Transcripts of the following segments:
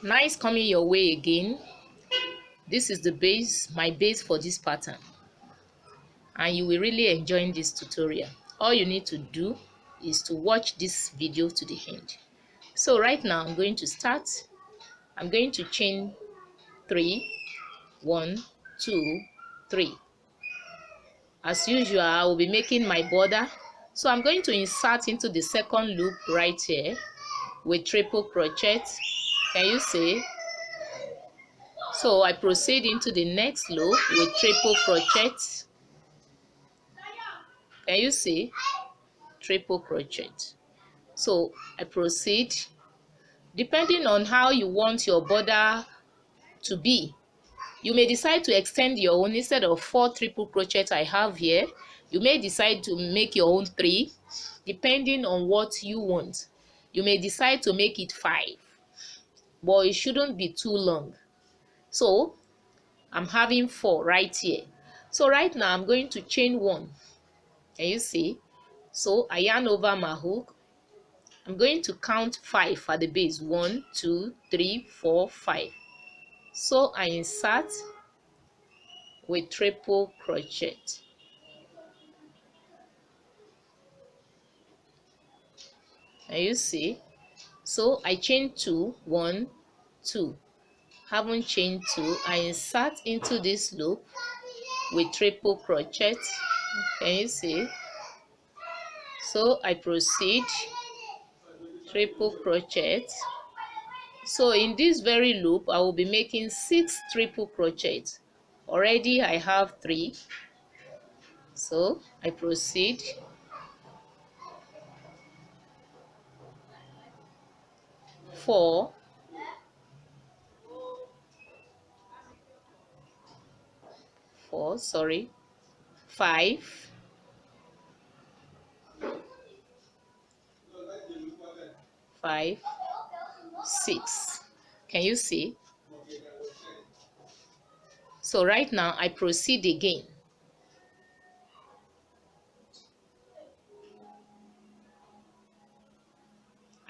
Nice coming your way again. This is the base, my base for this pattern, and you will really enjoy this tutorial. All you need to do is to watch this video to the end. So right now I'm going to start. I'm going to chain 3, 1, 2, 3. As usual, I will be making my border. So I'm going to insert into the second loop right here with triple crochet. Can you see? So I proceed into the next loop with triple crochet. Can you see? Triple crochet. So I proceed depending on how you want your border to be. You may decide to extend your own. Instead of 4 triple crochet I have here, you may decide to make your own 3, depending on what you want. You may decide to make it 5, but it shouldn't be too long. So I'm having 4 right here. So right now I'm going to chain 1. Can you see? So I yarn over my hook. I'm going to count 5 at the base. 1, 2, 3, 4, 5. So I insert with triple crochet. Can you see? So I chain 2, 1, 2. Haven't chained 2. I insert into this loop with triple crochet. Can you see? So I proceed triple crochet. So in this very loop I will be making 6 triple crochet. Already I have 3. So I proceed 4, 4, sorry, 5, 5, 6. Can you see? So right now I proceed again.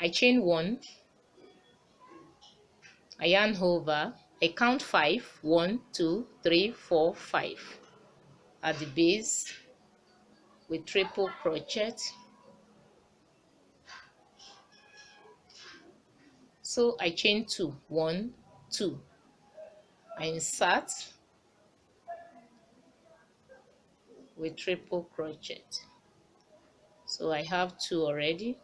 I chain 1, I yarn over, I count 5, 1, 2, 3, 4, 5 at the base with triple crochet. So I chain 2, 1, 2. I insert with triple crochet. So I have 2 already.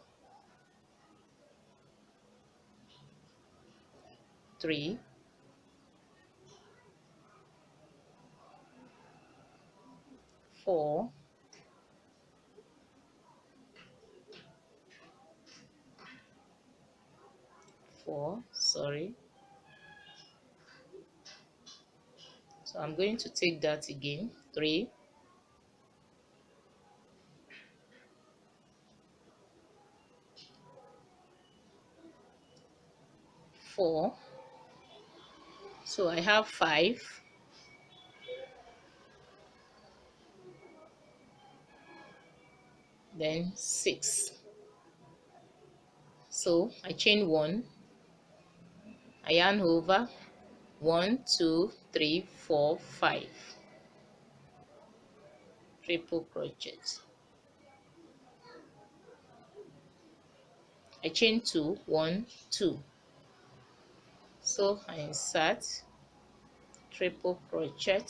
3, 4, 4, sorry. So I'm going to take that again. 3, 4. So I have 5. Then 6. So I chain 1, I yarn over, 1, 2, 3, 4, 5. Triple crochet. I chain 2, 1, 2. So I insert triple crochet.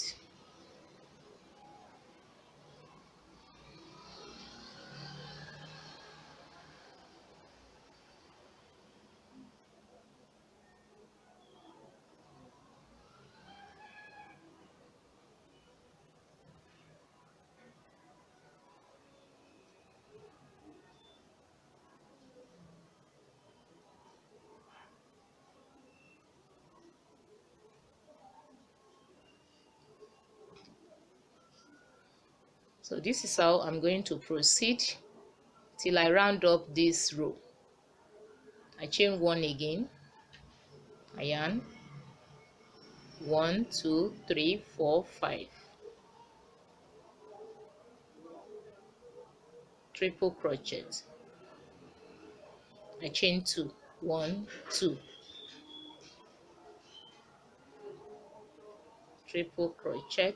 So this is how I'm going to proceed till I round up this row. I chain 1 again, I yarn 1, 2, 3, 4, 5. Triple crochet. I chain 2, 1, 2. triple crochet,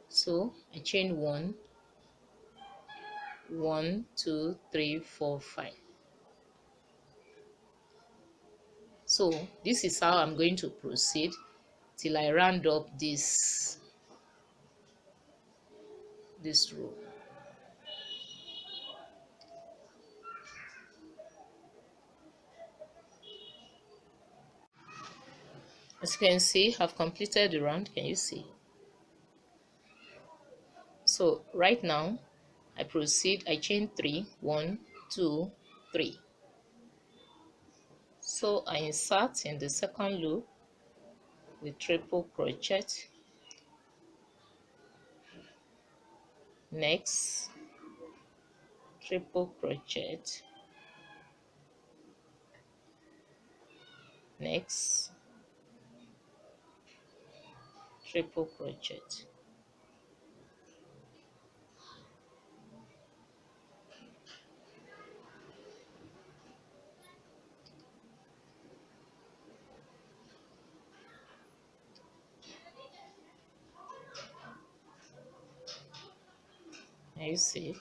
so I chain 1, 1, 2, 3, 4, 5. So this is how I'm going to proceed till I round up this row. As you can see, I've completed the round. Can you see? So right now I proceed, I chain 3, 1, 2, 3. So I insert in the second loop with triple crochet, next triple crochet, next triple crochet. Now you see.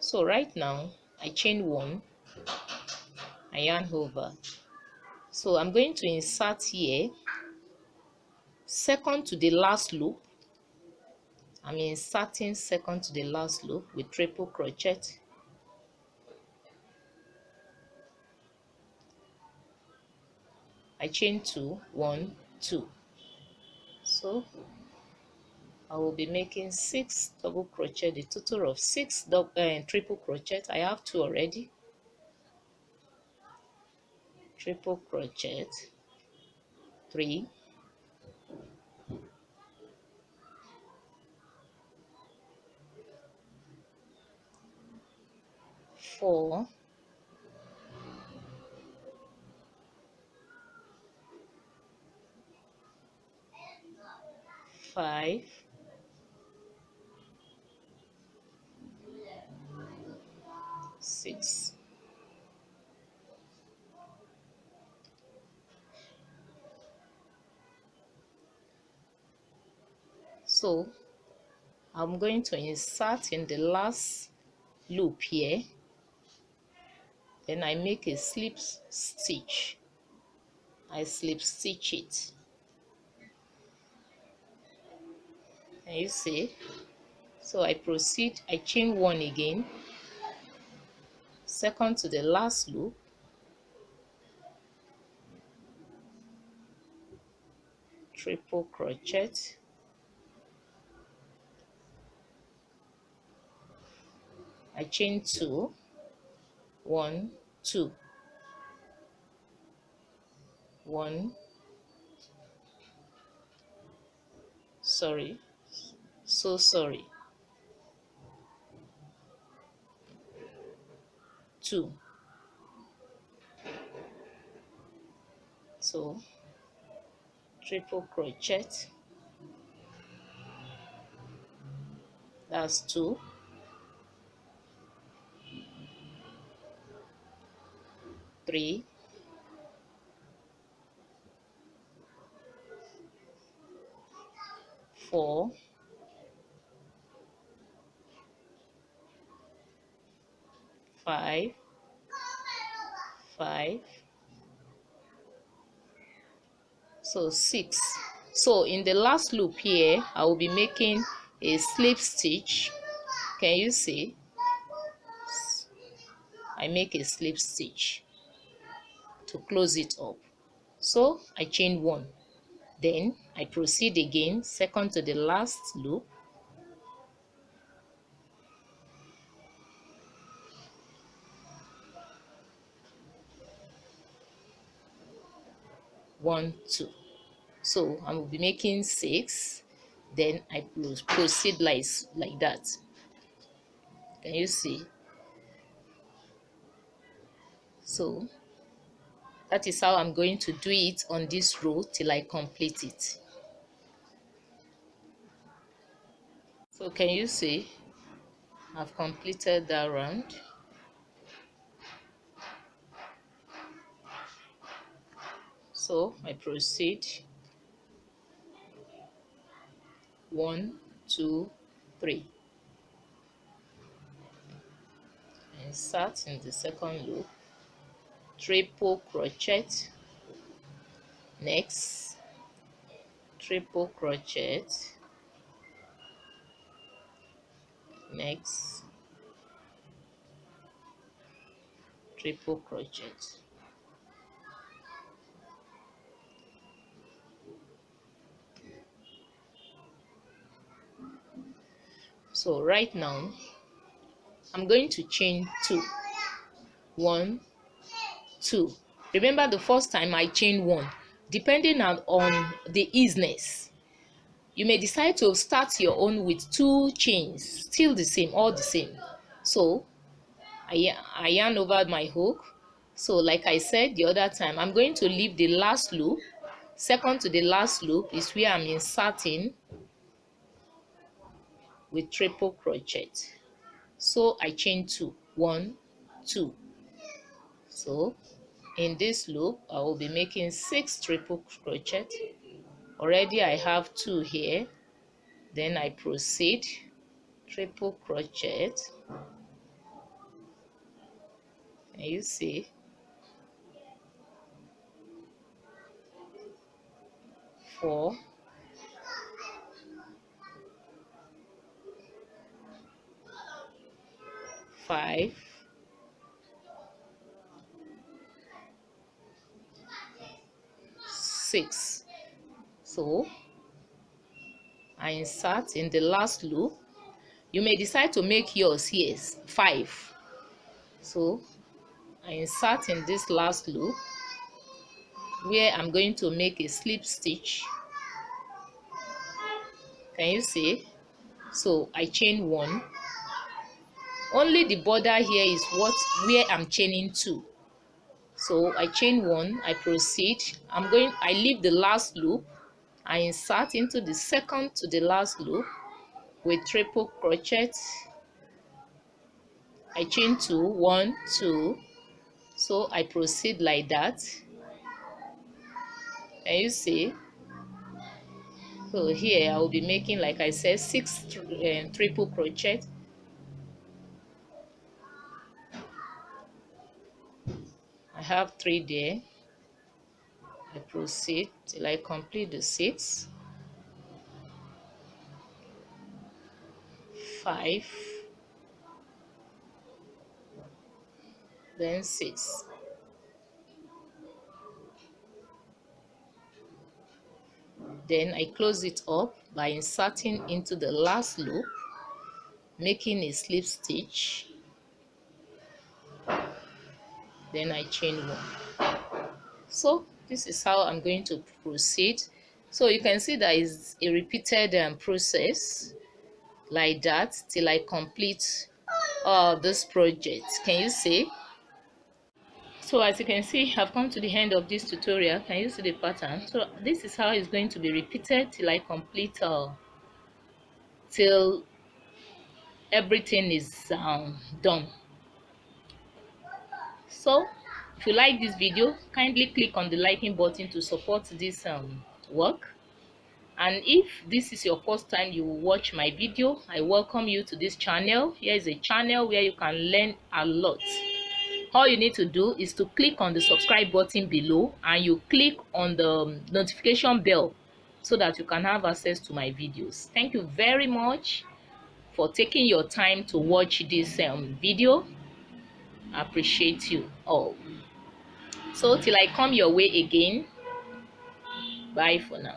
So right now I chain 1, I yarn over. So I'm going to insert here, second to the last loop. I'm inserting second to the last loop with triple crochet. I chain 2, 1, 2. So I will be making 6 double crochet, the total of 6 triple crochet. I have 2 already. Triple crochet, 3, 4, 5, 6. So I'm going to insert in the last loop here, then I make a slip stitch. I slip stitch it. And you see, so I proceed, I chain 1 again, second to the last loop, triple crochet, I chain 2, 1, 2, 1, sorry, 2. So triple crochet, that's 2, 3, 4, 5, 5, so 6. So in the last loop here I will be making a slip stitch. Can you see? I make a slip stitch to close it up. So I chain 1, then I proceed again, second to the last loop, 1, 2. So I will be making 6, then I proceed like that. Can you see? So that is how I'm going to do it on this row till I complete it. So can you see? I've completed that round. So I proceed 1, 2, 3. Insert in the second loop, triple crochet, next triple crochet, next triple crochet. So right now I'm going to chain 2, 1, 2. Remember the first time I chained 1. Depending on the easiness, you may decide to start your own with 2 chains, still the same, all the same. So I yarn over my hook. So like I said the other time, I'm going to leave the last loop. Second to the last loop is where I'm inserting with triple crochet. So I chain 2, 1, 2. So in this loop I will be making 6 triple crochet. Already I have 2 here. Then I proceed triple crochet, and you see 4, 5, 6. So I insert in the last loop. You may decide to make yours here 5. So I insert in this last loop where I'm going to make a slip stitch. Can you see? So I chain 1. Only the border here is where I'm chaining 2. So I chain 1, I proceed. I leave the last loop. I insert into the second to the last loop with triple crochet. I chain 2, 1, 2. So I proceed like that. And you see, so here I will be making, like I said, 6 triple crochet. I have 3 there. I proceed till I complete the 6, 5, then 6. Then I close it up by inserting into the last loop, making a slip stitch. Then I chain 1. So this is how I'm going to proceed. So you can see that is a repeated process like that till I complete this project. Can you see? So as you can see, I've come to the end of this tutorial. Can you see the pattern? So this is how it's going to be repeated till I complete till everything is done. So if you like this video, kindly click on the liking button to support this work. And if this is your first time you will watch my video, I welcome you to this channel. Here is a channel where you can learn a lot. All you need to do is to click on the subscribe button below, and you click on the notification bell so that you can have access to my videos. Thank you very much for taking your time to watch this video. I appreciate you all. So till I come your way again, bye for now.